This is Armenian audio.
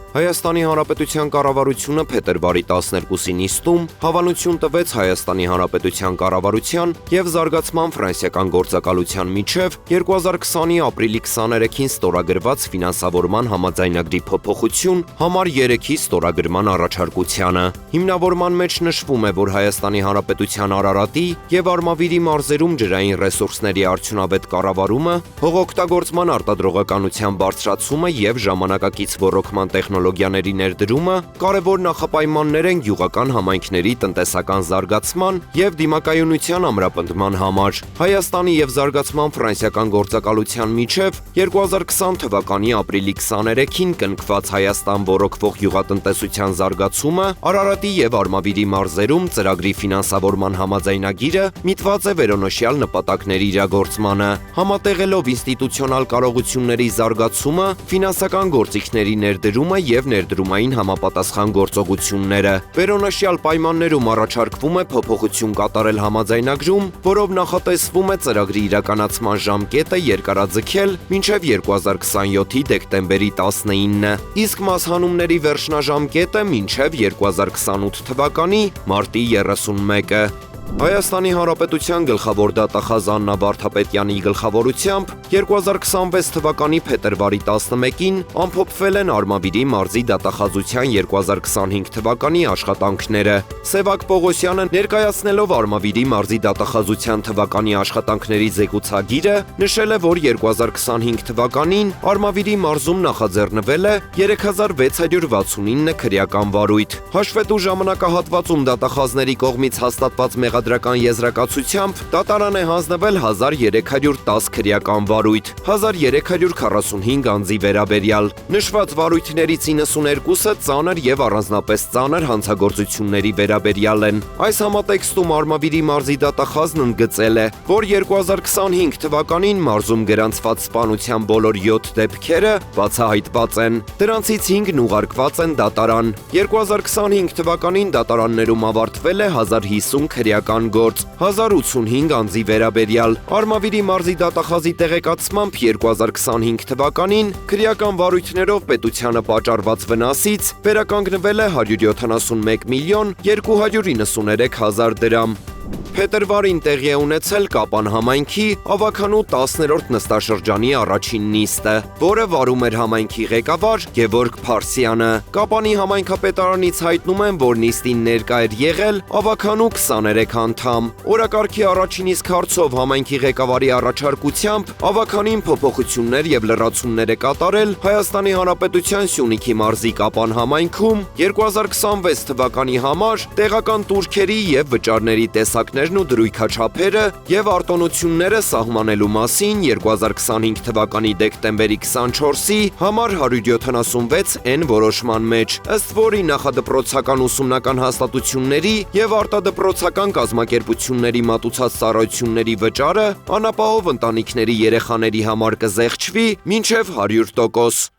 Հայաստանի Հանրապետության կառավարությունը փետրվարի 12-ի նիստում հավանություն տվեց Հայաստանի Հանրապետության կառավարության եւ Զարգացման ֆրանսիական գործակալության միջև 2020-ի ապրիլի 23-ին ստորագրված ֆինանսավորման համաձայնագրի փոփոխություն համար 3-ի ստորագրման առաջարկությանը։ Հիմնավորման մեջ նշվում է, որ Հայաստանի Հանրապետության Արարատի եւ Արմավիրի մարզերում ջրային ռեսուրսների արդյունավետ կառավարումը, հողօգտագործման արտադրողականության բարձրացումը եւ ժամանակակից ոռոգման տեխնոլոգիաների ներդրումը կարևոր նախապայմաններ են գյուղական համայնքների տնտեսական զարգացման եւ դիմակայունության ամրապնդման համար։ Հայաստանի եւ Զարգացման ֆրանսիական գործակալության միջև 2020 թվականի ապրիլի 23-ին կնքված Հայաստան ոռոգվող գյուղատնտեսության զարգացումը Արարատի եւ Արմավիրի մարզերում ծրագրի ֆինանսավորման համաձայնագիրը միտված է վերոնշյալ նպատակների իրագործմանը, համատեղելով ինստիտուցիոնալ կարողությունների զարգացումը, ֆինանսական գործիքների ներդրումը եւ ներդրումային համապատասխան գործողությունները։ Վերոնշյալ պայմաններում առաջարկվում է փոփոխություն կատարել համաձայնագրում, որով նախատեսվում է ծրագրի իրականացման ժամկետը երկարաձգել մինչև 2027-ի դեկտեմբերի 19-ը, իսկ մասհանումների վերջնաժամկետը մինչև 2028 թվականի մարտի 31-ը։ Հայաստանի Հանրապետության գլխավոր դատախազ Աննա Վարդապետյանի գլխավորությամբ 2026 թվականի փետրվարի 11-ին ամփոփվել են Արմավիրի մարզի դատախազության 2025 թվականի աշխատանքները։ Սևակ Պողոսյանը ներկայացնելով Արմավիրի մարզի դատախազության թվականի աշխատանքների զեկուցագիրը նշել է, որ 2025 թվականին Արմավիրի մարզում նախաձեռնվել է 3669 քրեական վարույթ։ Հաշվետու ժամանակահատվածում դատախազների կողմից հաստատված մեղադրական եզրակացությամբ դատարան է հանձնվել 1310 քրեական վարույթ, 1345 անձի վերաբերյալ։ Նշված վարույթներից 92-ը ծանր եւ առանձնապես ծանր հանցագործությունների վերաբերյալ են։ Այս համատեքստում Արմավիրի մարզի դատախազն ընդգծել է, որ 2025 թվականին մարզում գրանցված սպանության բոլոր 7 դեպքերը բացահայտված են։ Դրանցից 5-ն ուղարկված են դատարան։ 2025 թվականին դատարաններում ավարտվել է 1050 քրեական գործ, 1085 անձի վերաբերյալ։ Արմավիրի մարզի դատախազի տեղեկացմամբ 2025 թվականին քրեական վարույթներով պետությանը պատճառված վնասից վերականգնվել է 171 միլիոն 293 հազար դրամ։ Փետրվարին տեղի է ունեցել Կապան համայնքի ավագանու 10-րդ նստաշրջանի առաջին նիստը, որը վարում էր համայնքի ղեկավար Գևորգ Փարսյանը։ Կապանի համայնքապետարանից հայտնում են, որ նիստին ներկա էր եղել ավագանու 23 անդամ։ Օրակարգի առաջին իսկ հարցով համայնքի ղեկավարի առաջարկությամբ ավագանին փոփոխություններ եւ լրացումներ է կատարել Հայաստանի Հանրապետության Սյունիքի մարզի Կապան համայնքում 2026 թվականի համար տեղական տուրքերի եւ վճարների տեսակներն ու դրույքաչափերը եւ արտոնությունները սահմանելու մասին 2025 թվականի դեկտեմբերի 24-ի համար 176-N որոշման մեջ, ըստ որի նախադպրոցական ուսումնական հաստատությունների եւ արտադպրոցական կազմակերպությունների մատուցած ծառայությունների վճարը անապահով ընտանիքների երեխաների համար կզեղչվի մինչև 100%։